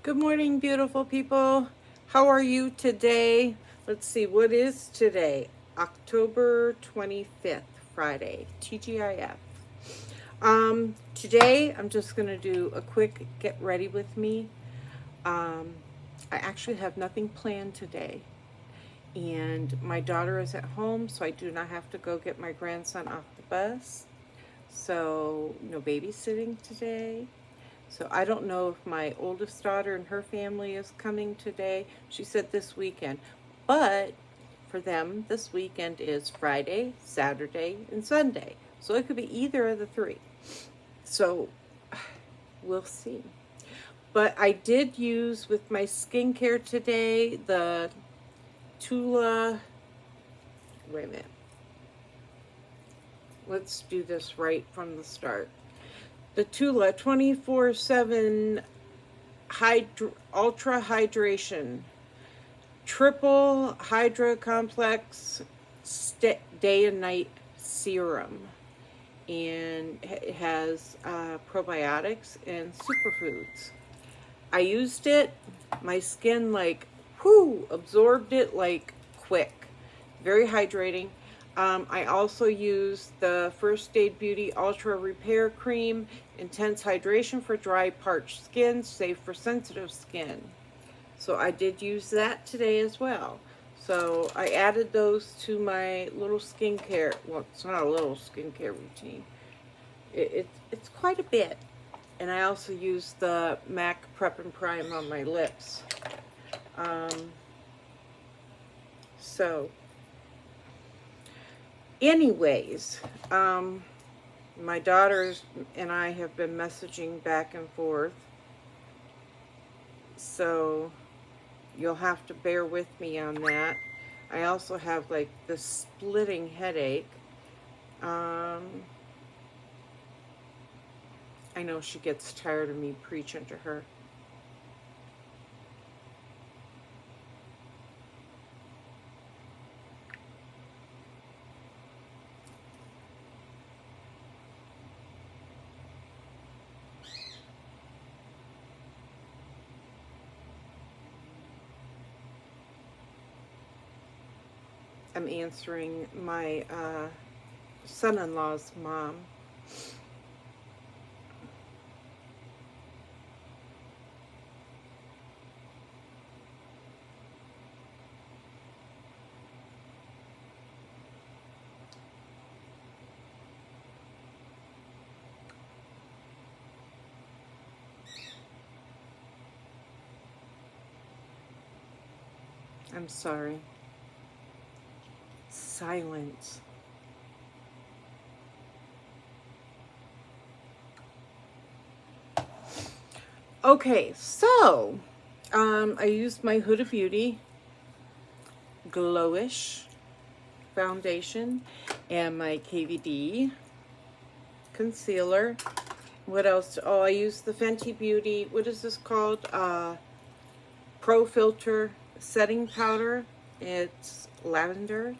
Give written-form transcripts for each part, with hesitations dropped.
Good morning, beautiful people. How are you today? Let's see, what is today? October 25th, Friday, TGIF. Today I'm just going to do a quick get ready with me. Um, I actually have nothing planned today. And my daughter is at home, so I do not have to go get my grandson off the bus. So, no babysitting today. So I don't know if my oldest daughter and her family is coming today. She said this weekend. But for them, this weekend is Friday, Saturday, and Sunday. So it could be either of the three. So we'll see. But I did use with my skincare today the Tula. Wait a minute. Let's do this right from the start. The Tula 24/7 Ultra Hydration Triple Hydra Complex Day and Night Serum. And it has probiotics and superfoods. I used it. My skin absorbed it like quick. Very hydrating. I also used the First Aid Beauty Ultra Repair Cream, intense hydration for dry, parched skin, safe for sensitive skin. So I did use that today as well. So I added those to my little skincare. Well, it's not a little skincare routine. It's quite a bit. And I also used the MAC Prep and Prime on my lips. So anyways, my daughters and I have been messaging back and forth, so you'll have to bear with me on that. I also have like this splitting headache. I know she gets tired of me preaching to her. I'm answering my son-in-law's mom. I'm sorry. Silence. Okay, so I used my Huda Beauty Glowish foundation and my KVD concealer. What else? Oh, I used the Fenty Beauty. What is this called? Pro Filter setting powder. It's lavender.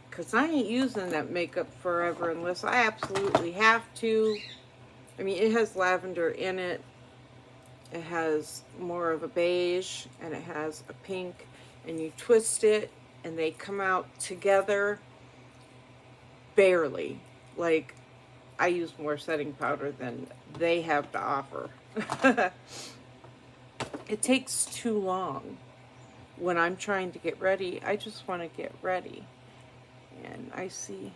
Because I ain't using that makeup forever unless I absolutely have to. I mean, it has lavender in it. It has more of a beige and it has a pink, and you twist it and they come out together barely. Like, I use more setting powder than they have to offer. It takes too long. When I'm trying to get ready, I just want to get ready. And I see.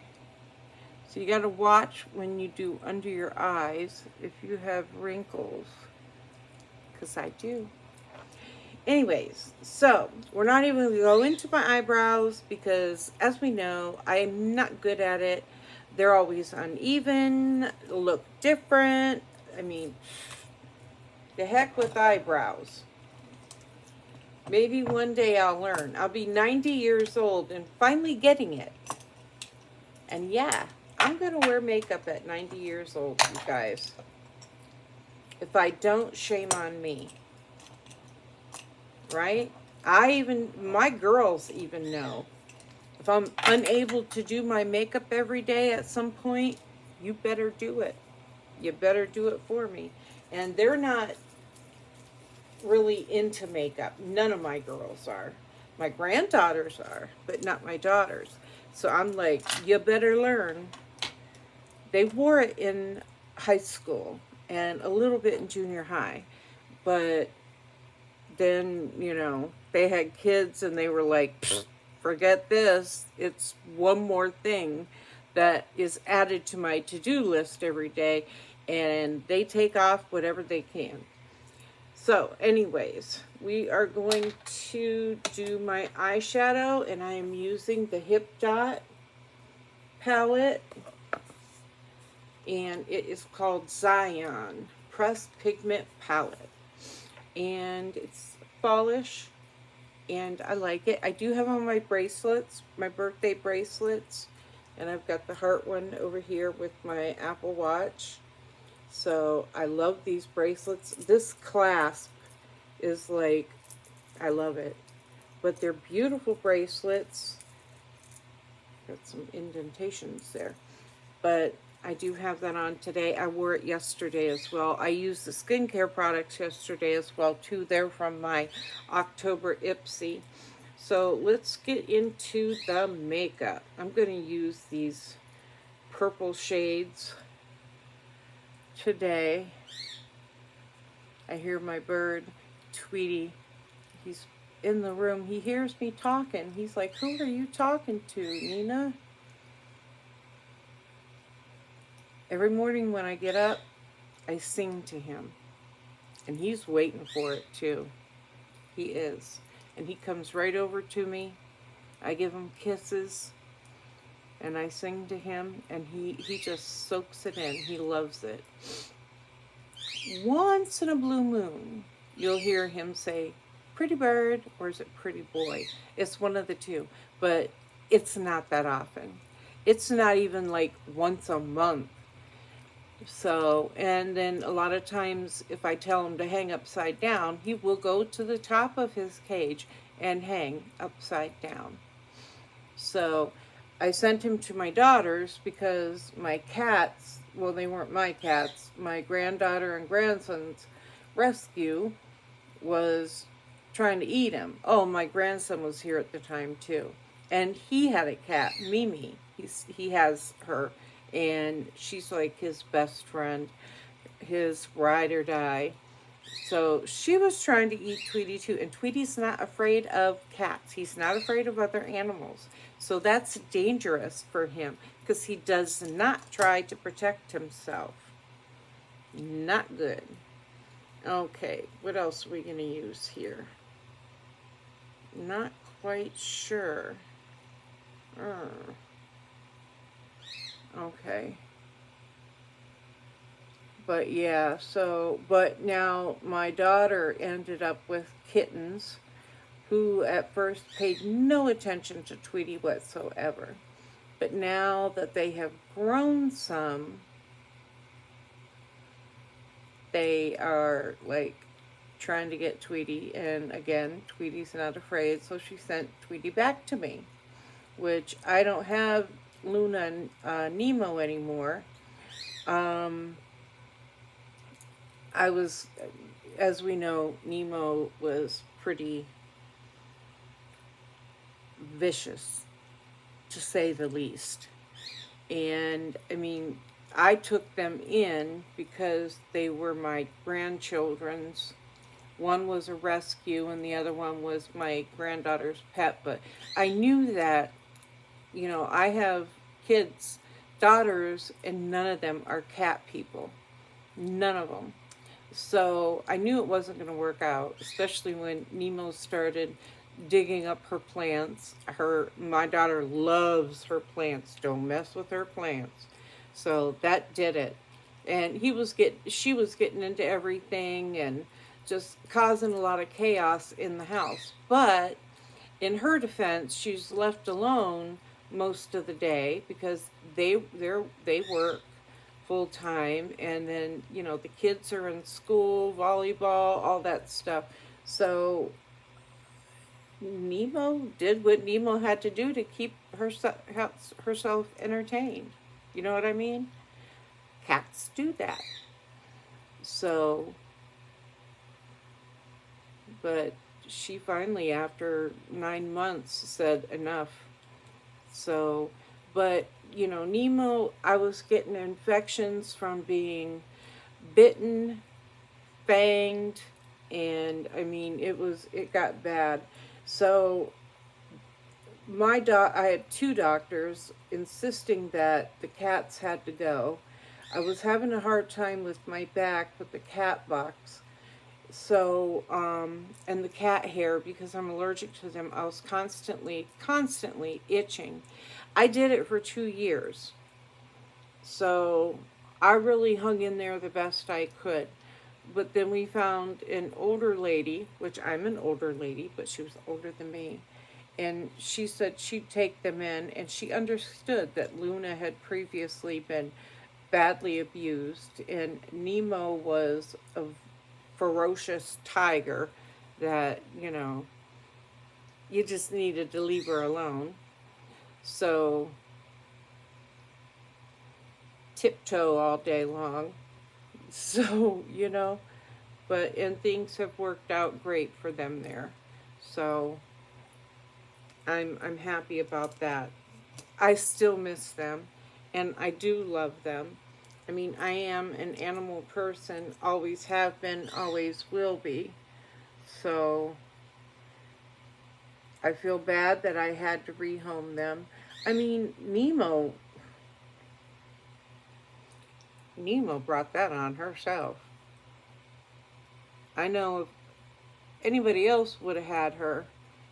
So you got to watch when you do under your eyes if you have wrinkles. Because I do. Anyways, so we're not even going to go into my eyebrows because, as we know, I'm not good at it. They're always uneven, look different. I mean, the heck with eyebrows. Maybe one day I'll learn. I'll be 90 years old and finally getting it. And yeah, I'm going to wear makeup at 90 years old, you guys. If I don't, shame on me. Right? My girls even know. If I'm unable to do my makeup every day at some point, you better do it. You better do it for me. And they're not really into makeup. None of my girls are. My granddaughters are, but not my daughters. So I'm like, you better learn. They wore it in high school and a little bit in junior high, but then, they had kids and they were like, forget this. It's one more thing that is added to my to-do list every day, and they take off whatever they can. So, anyways, we are going to do my eyeshadow, and I am using the Hip Dot palette, and it is called Zion Pressed Pigment Palette. And it's fallish, and I like it. I do have on my bracelets, my birthday bracelets, and I've got the heart one over here with my Apple Watch. So I love these bracelets. This clasp is like, I love it. But they're beautiful bracelets. Got some indentations there. But I do have that on today. I wore it yesterday as well. I used the skincare products yesterday as well too. They're from my October IPSY. So let's get into the makeup. I'm going to use these purple shades today. I hear my bird, Tweety. He's in the room. He hears me talking. He's like, who are you talking to, Nina? Every morning when I get up, I sing to him. And he's waiting for it too. He is. And he comes right over to me. I give him kisses. And I sing to him. And he just soaks it in. He loves it. Once in a blue moon, you'll hear him say, pretty bird, or is it pretty boy? It's one of the two. But it's not that often. It's not even like once a month. So, and then a lot of times if I tell him to hang upside down, he will go to the top of his cage and hang upside down. So I sent him to my daughters because my cats, well, they weren't my cats, my granddaughter and grandson's rescue was trying to eat him. Oh, my grandson was here at the time too. And he had a cat, Mimi. He has her. And she's like his best friend, his ride or die. So she was trying to eat Tweety too. And Tweety's not afraid of cats. He's not afraid of other animals. So that's dangerous for him because he does not try to protect himself. Not good. Okay, what else are we going to use here? Not quite sure. Okay. But yeah, so, but now my daughter ended up with kittens who at first paid no attention to Tweety whatsoever. But now that they have grown some, they are like trying to get Tweety. And again, Tweety's not afraid, so she sent Tweety back to me, which I don't have Luna and Nemo anymore. I was, as we know, Nemo was pretty vicious, to say the least. And, I mean, I took them in because they were my grandchildren's. One was a rescue and the other one was my granddaughter's pet. But I knew that, I have kids, daughters, and none of them are cat people. None of them. So I knew it wasn't going to work out, especially when Nemo started digging up her plants. My daughter loves her plants. Don't mess with her plants. So that did it. And she was getting into everything and just causing a lot of chaos in the house. But in her defense, she's left alone most of the day because they work full time, and then the kids are in school, volleyball, all that stuff. So Nemo did what Nemo had to do to keep herself entertained. You know what I mean? Cats do that. So But she finally, after 9 months, said enough. So, but, you know, Nemo, I was getting infections from being bitten, fanged, and I mean, it got bad. So, I had two doctors insisting that the cats had to go. I was having a hard time with my back with the cat box. So, and the cat hair, because I'm allergic to them, I was constantly itching. I did it for 2 years. So I really hung in there the best I could. But then we found an older lady, which I'm an older lady, but she was older than me. And she said she'd take them in, and she understood that Luna had previously been badly abused, and Nemo was a ferocious tiger that, you know, you just needed to leave her alone. So, tiptoe all day long. So, you know, and things have worked out great for them there. So, I'm happy about that. I still miss them, and I do love them. I mean, I am an animal person, always have been, always will be. So I feel bad that I had to rehome them. I mean, Nemo brought that on herself. I know if anybody else would have had her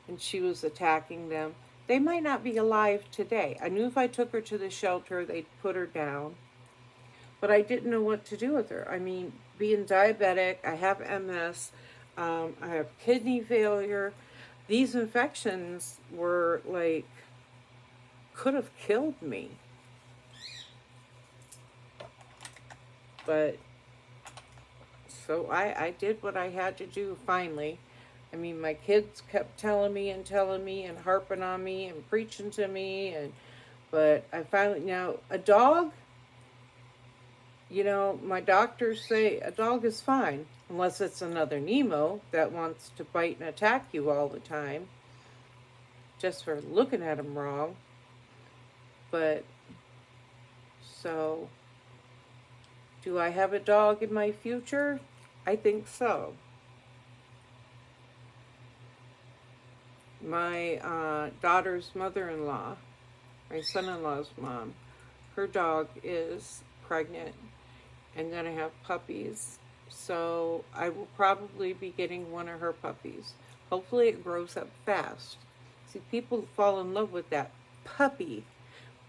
and she was attacking them, they might not be alive today. I knew if I took her to the shelter, they'd put her down. But I didn't know what to do with her. I mean, being diabetic, I have MS, I have kidney failure. These infections were like, could have killed me. But, so I did what I had to do finally. I mean, my kids kept telling me and harping on me and preaching to me. But I finally, now, a dog, you know, my doctors say a dog is fine, unless it's another Nemo that wants to bite and attack you all the time, just for looking at him wrong. But, so, do I have a dog in my future? I think so. My daughter's mother-in-law, my son-in-law's mom, her dog is pregnant and going to have puppies. So I will probably be getting one of her puppies. Hopefully it grows up fast. See, people fall in love with that puppy,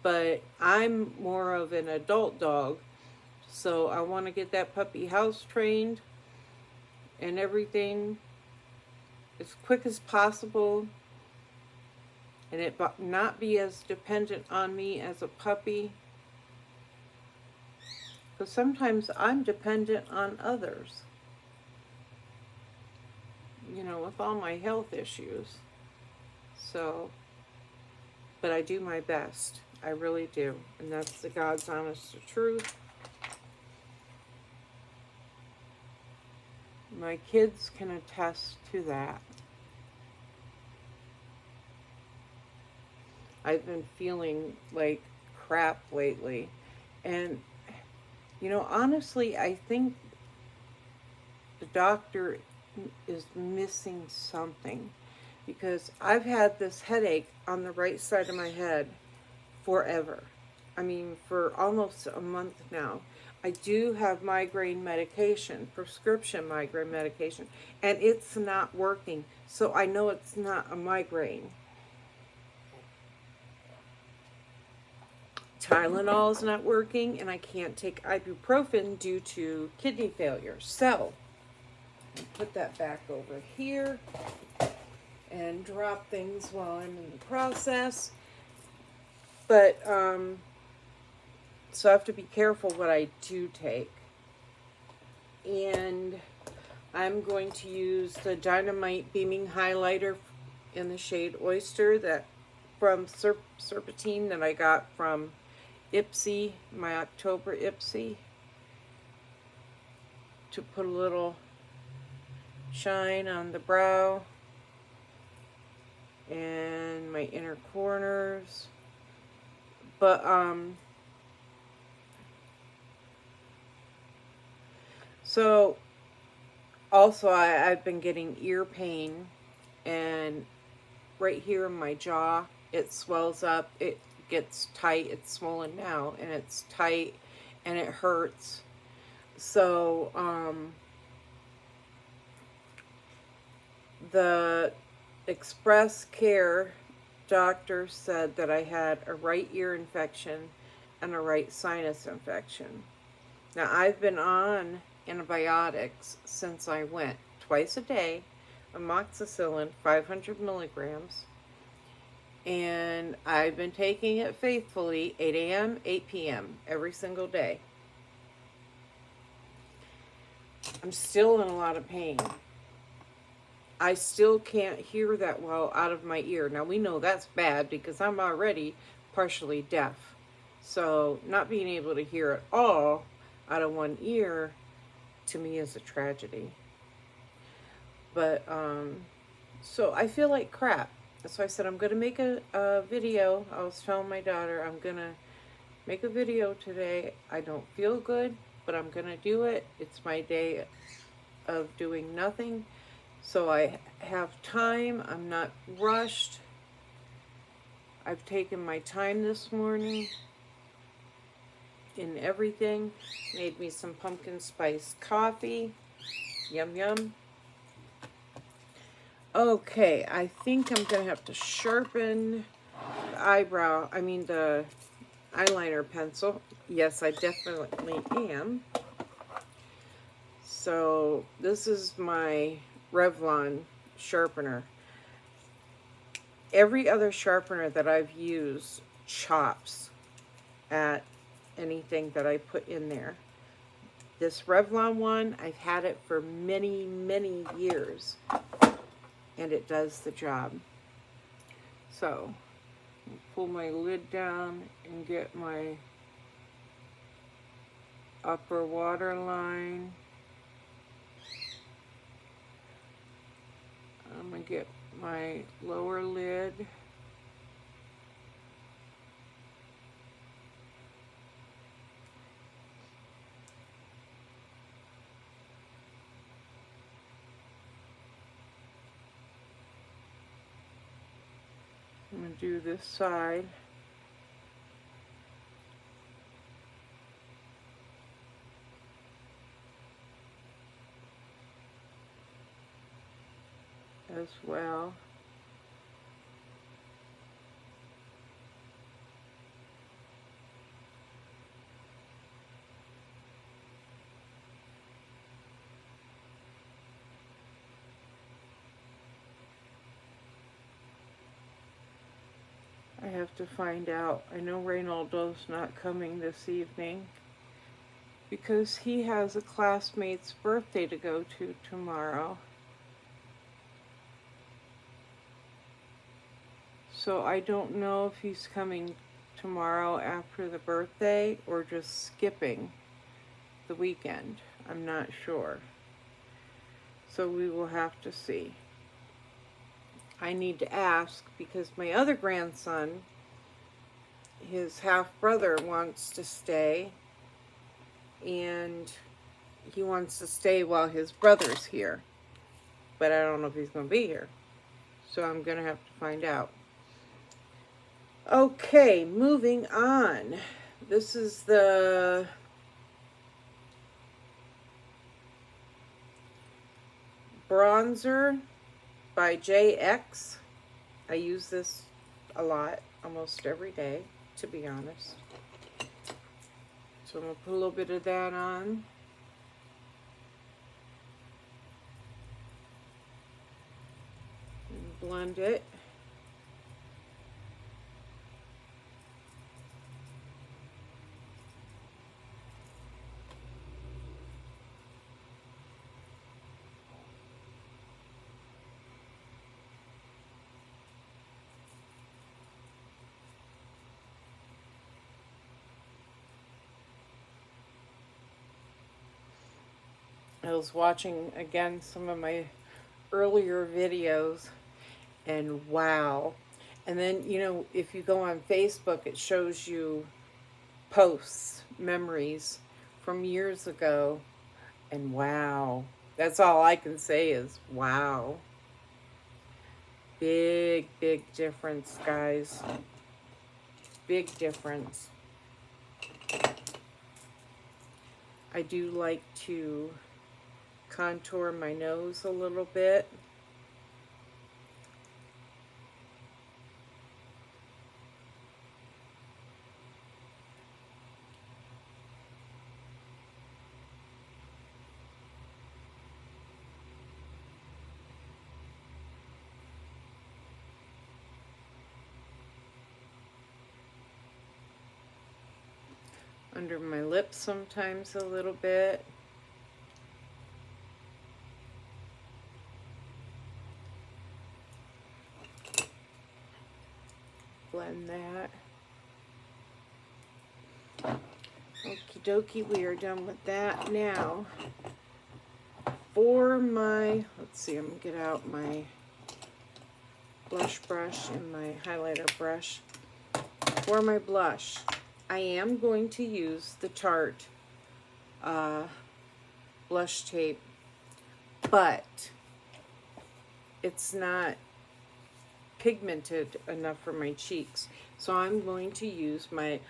but I'm more of an adult dog. So I want to get that puppy house trained and everything as quick as possible, and it not be as dependent on me as a puppy. Because sometimes I'm dependent on others, you know, with all my health issues. So, but I do my best. I really do. And that's the God's honest truth. My kids can attest to that. I've been feeling like crap lately. And, you know, honestly, I think the doctor is missing something, because I've had this headache on the right side of my head forever. I mean, for almost a month now. I do have migraine medication, prescription migraine medication, and it's not working. So I know it's not a migraine. Tylenol is not working, and I can't take ibuprofen due to kidney failure. So, put that back over here and drop things while I'm in the process. But, so I have to be careful what I do take. And I'm going to use the Dynamite Beaming Highlighter in the shade Oyster, that from Serpentine, that I got from IPSY, my October IPSY, to put a little shine on the brow and my inner corners. But so also I've been getting ear pain, and right here in my jaw it swells up, it gets tight, it's swollen now and it's tight and it hurts. So the Express Care doctor said that I had a right ear infection and a right sinus infection. Now, I've been on antibiotics since I went twice a day, amoxicillin, 500 milligrams, and I've been taking it faithfully, 8 a.m., 8 p.m., every single day. I'm still in a lot of pain. I still can't hear that well out of my ear. Now, we know that's bad because I'm already partially deaf. So, not being able to hear at all out of one ear, to me, is a tragedy. But, so I feel like crap. So I said, I'm going to make a video. I was telling my daughter, I'm going to make a video today. I don't feel good, but I'm going to do it. It's my day of doing nothing. So I have time. I'm not rushed. I've taken my time this morning in everything. Made me some pumpkin spice coffee. Yum, yum. Okay, I think I'm going to have to sharpen the the eyeliner pencil. Yes, I definitely am. So this is my Revlon sharpener. Every other sharpener that I've used chops at anything that I put in there. This Revlon one, I've had it for many, many years, and it does the job. So, pull my lid down and get my upper waterline. I'm going to get my lower lid. I'm going to do this side. As well. I have to find out. I know Reynaldo's not coming this evening because he has a classmate's birthday to go to tomorrow. So I don't know if he's coming tomorrow after the birthday or just skipping the weekend. I'm not sure. So we will have to see. I need to ask because my other grandson, his half-brother, wants to stay, and he wants to stay while his brother's here. But I don't know if he's going to be here. So I'm going to have to find out. Okay, moving on. This is the bronzer by JX. I use this a lot, almost every day, to be honest. So I'm going to put a little bit of that on. And blend it. I was watching again some of my earlier videos, and wow. And then, you know, if you go on Facebook, it shows you posts, memories from years ago, and wow. That's all I can say is wow. Big, big difference, guys. Big difference. I do like to contour my nose a little bit. Under my lips sometimes a little bit. Blend that. Okie dokie, we are done with that. Now, for my, let's see, I'm going to get out my blush brush and my highlighter brush. For my blush, I am going to use the Tarte blush tape, but it's not pigmented enough for my cheeks. So I'm going to use my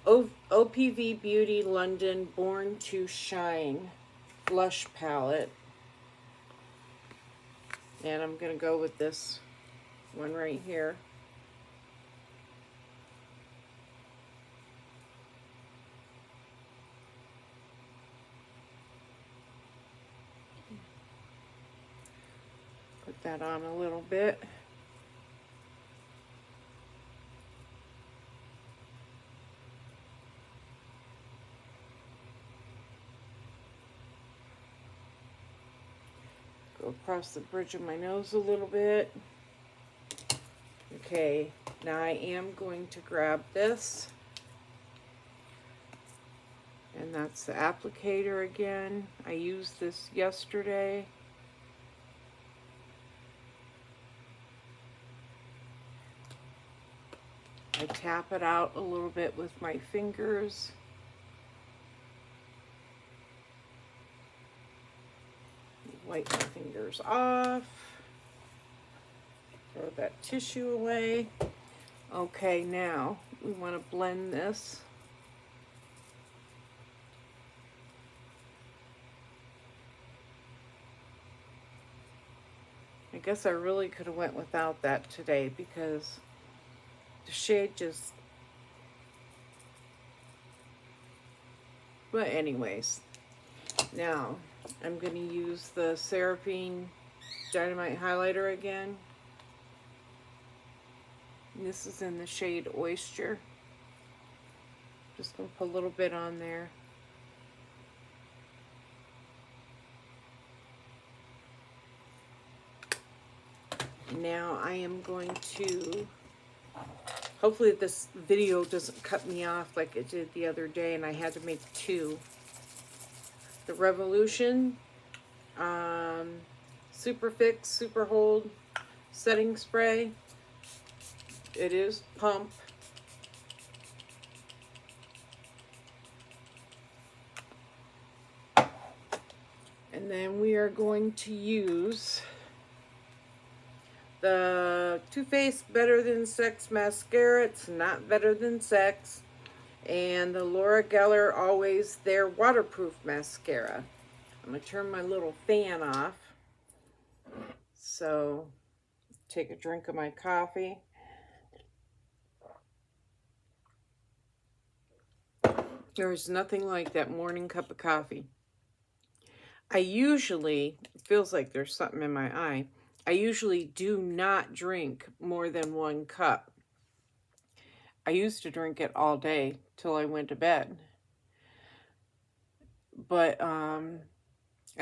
OPV Beauty London Born to Shine blush palette. And I'm going to go with this one right here. Put that on a little bit. Go across the bridge of my nose a little bit. Okay, now I am going to grab this. And that's the applicator again. I used this yesterday. I tap it out a little bit with my fingers. Wipe my fingers off. Throw that tissue away. Okay, now we want to blend this. I guess I really could have went without that today because the shade just... But anyways, now I'm going to use the Seraphine Dynamite Highlighter again. And this is in the shade Oyster. Just going to put a little bit on there. Now I am going to, hopefully this video doesn't cut me off like it did the other day and I had to make two. The Revolution Super Fix Super Hold Setting Spray. It is pump. And then we are going to use the Too Faced Better Than Sex Mascara. It's not better than sex. And the Laura Geller Always There Waterproof Mascara. I'm going to turn my little fan off. So, take a drink of my coffee. There's nothing like that morning cup of coffee. I usually, it feels like there's something in my eye, I usually do not drink more than 1 cup. I used to drink it all day till I went to bed. But, and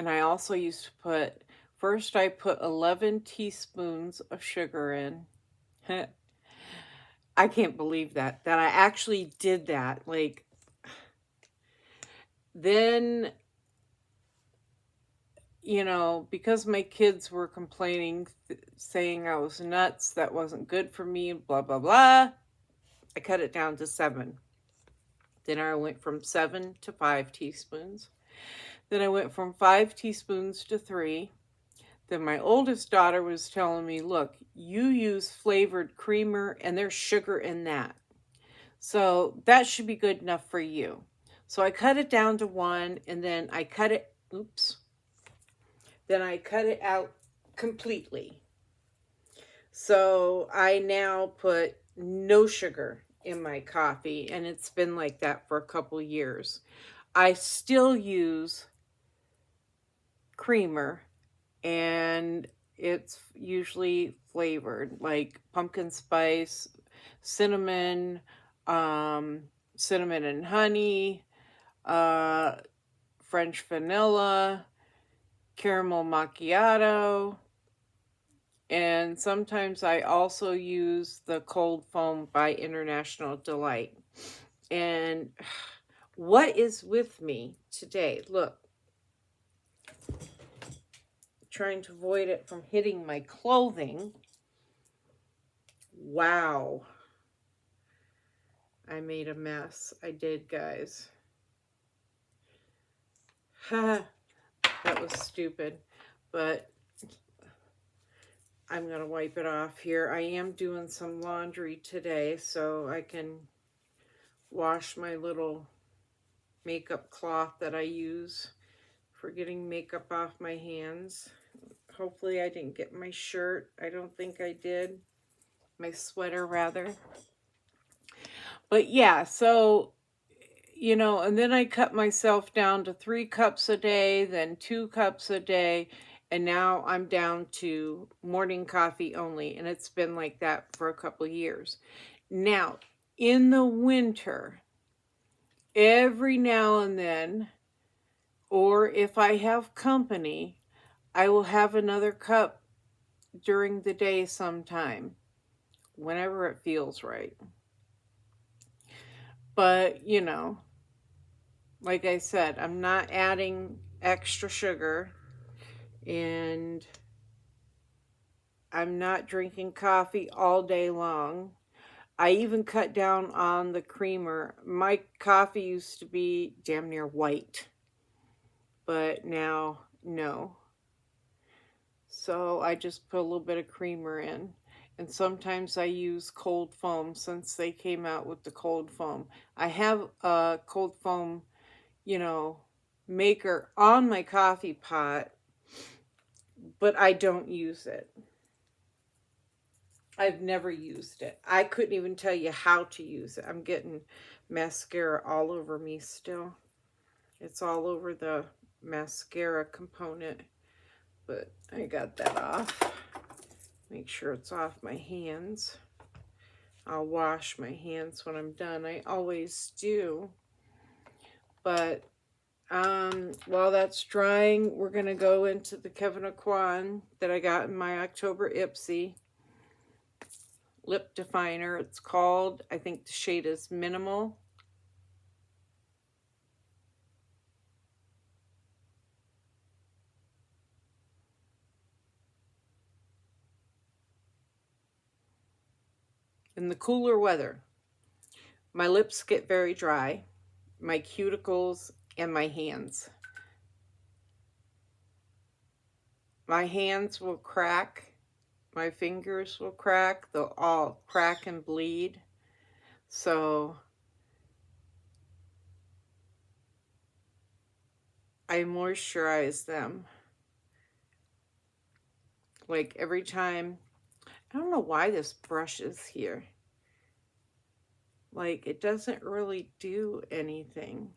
I also used to put, first I put 11 teaspoons of sugar in. I can't believe that I actually did that. Like, then you know, because my kids were complaining, saying I was nuts, that wasn't good for me, blah, blah, blah, I cut it down to 7. Then I went from 7 to 5 teaspoons. Then I went from 5 teaspoons to 3. Then my oldest daughter was telling me, look, you use flavored creamer and there's sugar in that. So that should be good enough for you. So I cut it down to 1, and then I cut it, then I cut it out completely. So I now put no sugar in my coffee, and it's been like that for a couple years. I still use creamer, and it's usually flavored like pumpkin spice, cinnamon, cinnamon and honey, French vanilla, caramel macchiato, and sometimes I also use the cold foam by International Delight. And what is with me today? Look, trying to avoid it from hitting my clothing. Wow. I made a mess. I did, guys. That was stupid. But I'm going to wipe it off here. I am doing some laundry today, so I can wash my little makeup cloth that I use for getting makeup off my hands. Hopefully I didn't get my shirt. I don't think I did. My sweater, rather. But yeah, so, you know, and then I cut myself down to 3 cups a day, then 2 cups a day, and now I'm down to morning coffee only, and it's been like that for a couple of years. Now, in the winter, every now and then, or if I have company, I will have another cup during the day sometime, whenever it feels right. But, you know, like I said, I'm not adding extra sugar, and I'm not drinking coffee all day long. I even cut down on the creamer. My coffee used to be damn near white, but now, no. So I just put a little bit of creamer in. And sometimes I use cold foam since they came out with the cold foam. I have a cold foam, you know, maker on my coffee pot, but I don't use it. I've never used it. I couldn't even tell you how to use it. I'm getting mascara all over me still. It's all over the mascara component, but I got that off. Make sure it's off my hands. I'll wash my hands when I'm done. I always do. But while that's drying, we're going to go into the Kevin Aquan that I got in my October IPSY lip definer. It's called, I think the shade is Minimal. In the cooler weather, my lips get very dry, my cuticles, and my hands. My hands will crack, my fingers will crack, they'll all crack and bleed. So I moisturize them. Like every time, I don't know why this brush is here. Like it doesn't really do anything.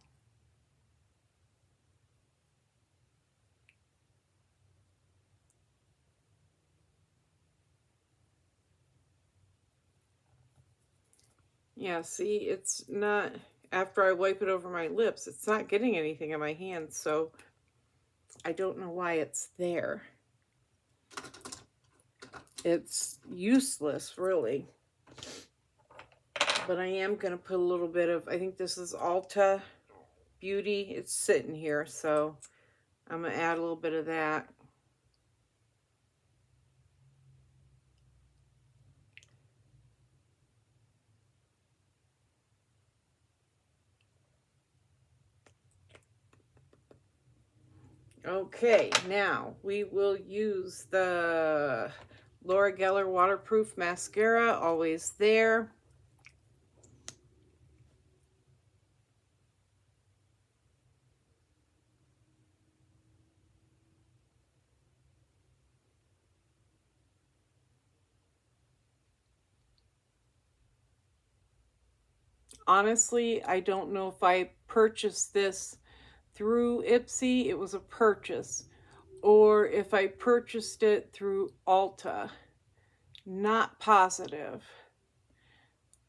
Yeah, see, it's not, after I wipe it over my lips, it's not getting anything in my hands, so I don't know why it's there. It's useless, really. But I am going to put a little bit of, I think this is Ulta Beauty. It's sitting here, so I'm going to add a little bit of that. Okay, now we will use the Laura Geller Waterproof Mascara, always there. Honestly, I don't know if I purchased this through IPSY, it was a purchase, or if I purchased it through Ulta. Not positive.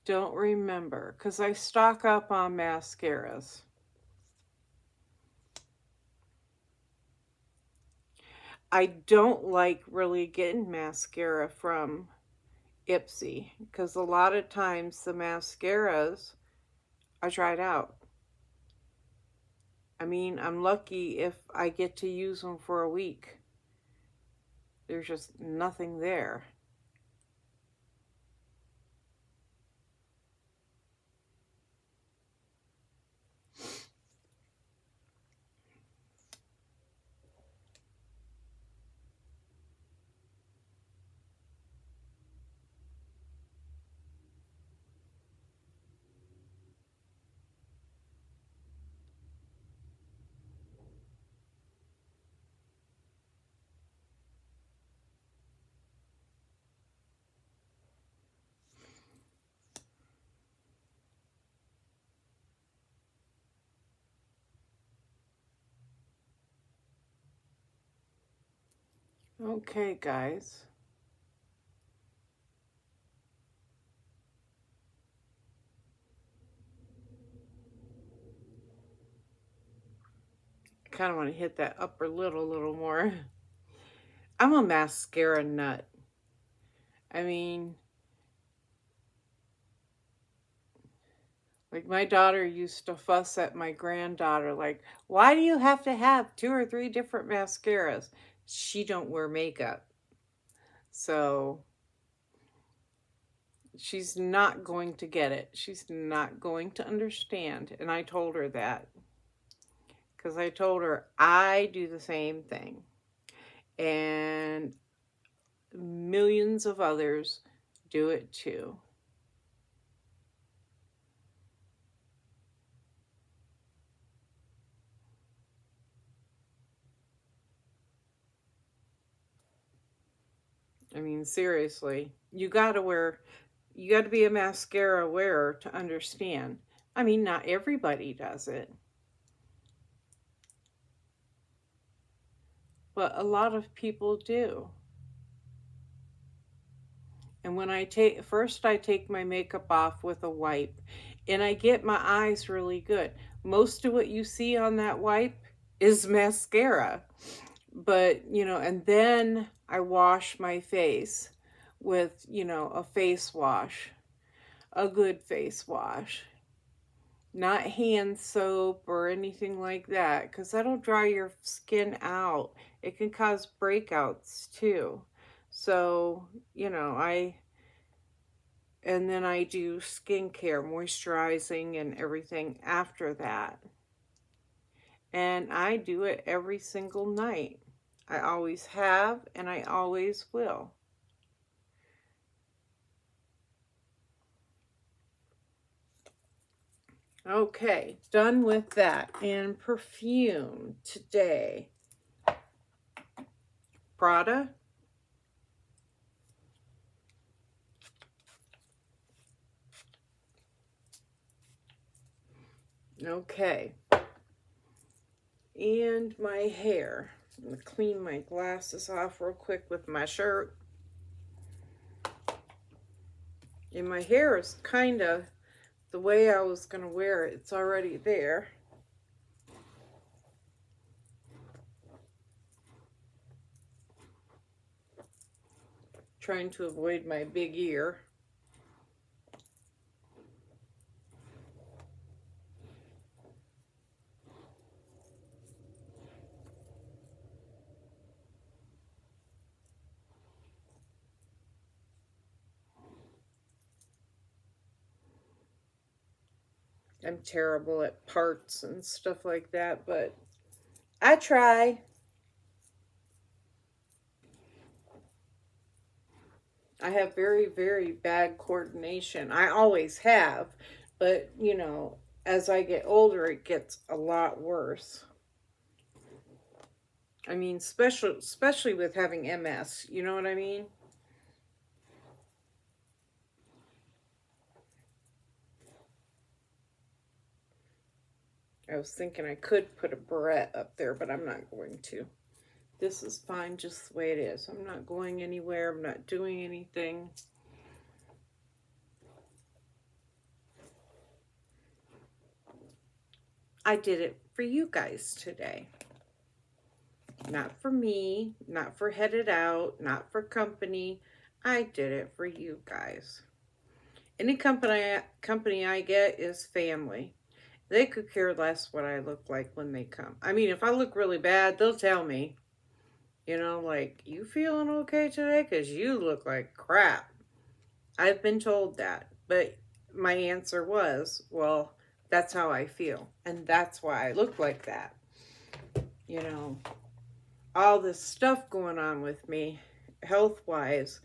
Don't remember, because I stock up on mascaras. I don't like really getting mascara from IPSY, because a lot of times the mascaras are dried out. I mean, I'm lucky if I get to use them for a week. There's just nothing there. Okay, guys. I kind of want to hit that upper lid a little more. I'm a mascara nut. I mean, like my daughter used to fuss at my granddaughter, like, why do you have to have 2 or 3 different mascaras? She don't wear makeup. So she's not going to get it. She's not going to understand. And I told her that. Because I told her I do the same thing. And millions of others do it too. I mean, seriously, you got to be a mascara wearer to understand. I mean, not everybody does it, but a lot of people do. And when I take my makeup off with a wipe, and I get my eyes really good. Most of what you see on that wipe is mascara. But, and then I wash my face with, a face wash, a good face wash. Not hand soap or anything like that, because that'll dry your skin out. It can cause breakouts too. So, and then I do skincare, moisturizing and everything after that. And I do it every single night. I always have, and I always will. Okay, done with that. And perfume today. Prada. Okay. And my hair. I'm going to clean my glasses off real quick with my shirt. And my hair is kind of the way I was going to wear it. It's already there. Trying to avoid my big ear. I'm terrible at parts and stuff like that, but I try. I have very, very bad coordination. I always have, but you know, as I get older, it gets a lot worse. I mean, especially with having MS, you know what I mean? I was thinking I could put a barrette up there, but I'm not going to. This is fine just the way it is. I'm not going anywhere. I'm not doing anything. I did it for you guys today. Not for me, not for headed out, not for company. I did it for you guys. Any company I get is family. They could care less what I look like when they come. I mean, if I look really bad, they'll tell me. You know, like, you feeling okay today? Because you look like crap. I've been told that. But my answer was, well, that's how I feel. And that's why I look like that. You know, all this stuff going on with me, health wise.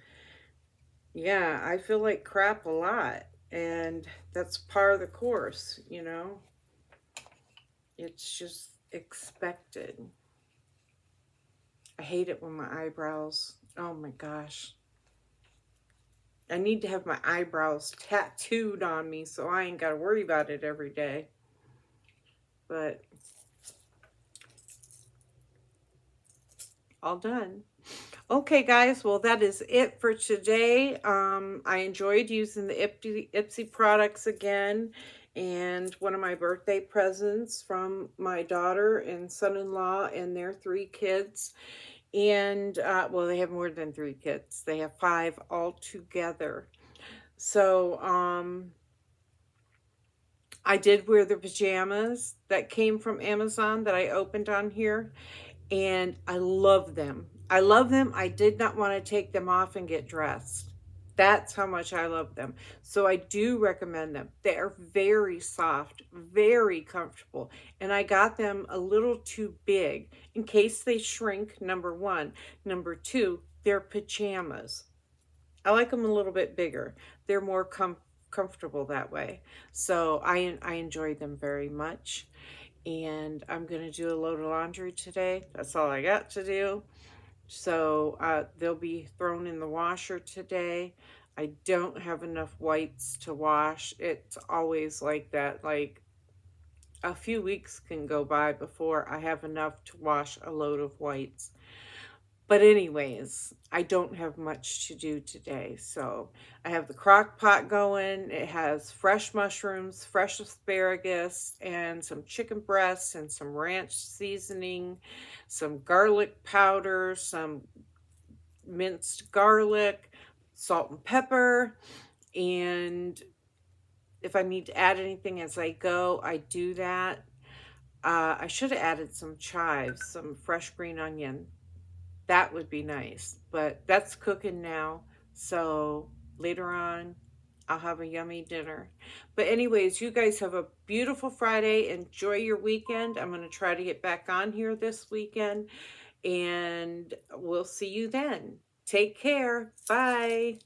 Yeah, I feel like crap a lot. And that's part of the course, you know? It's just expected. I hate it when my eyebrows, oh my gosh. I need to have my eyebrows tattooed on me so I ain't got to worry about it every day. But all done. Okay, guys. Well, that is it for today. I enjoyed using the IPSY products again. And one of my birthday presents from my daughter and son-in-law and their 3 kids. And, well, they have more than 3 kids. They have 5 altogether. So, I did wear the pajamas that came from Amazon that I opened on here, and I love them. I love them. I did not want to take them off and get dressed. That's how much I love them. So I do recommend them. They are very soft, very comfortable, and I got them a little too big in case they shrink, number 1. Number 2, they're pajamas. I like them a little bit bigger. They're more comfortable that way. So I enjoy them very much. And I'm going to do a load of laundry today. That's all I got to do. So they'll be thrown in the washer today. I don't have enough whites to wash. It's always like that. Like a few weeks can go by before I have enough to wash a load of whites. But anyways, I don't have much to do today. So I have the crock pot going. It has fresh mushrooms, fresh asparagus, and some chicken breasts and some ranch seasoning, some garlic powder, some minced garlic, salt and pepper. And if I need to add anything as I go, I do that. I should have added some chives, some fresh green onion. That would be nice, but that's cooking now. So later on, I'll have a yummy dinner. But anyways, you guys have a beautiful Friday. Enjoy your weekend. I'm going to try to get back on here this weekend, and we'll see you then. Take care. Bye.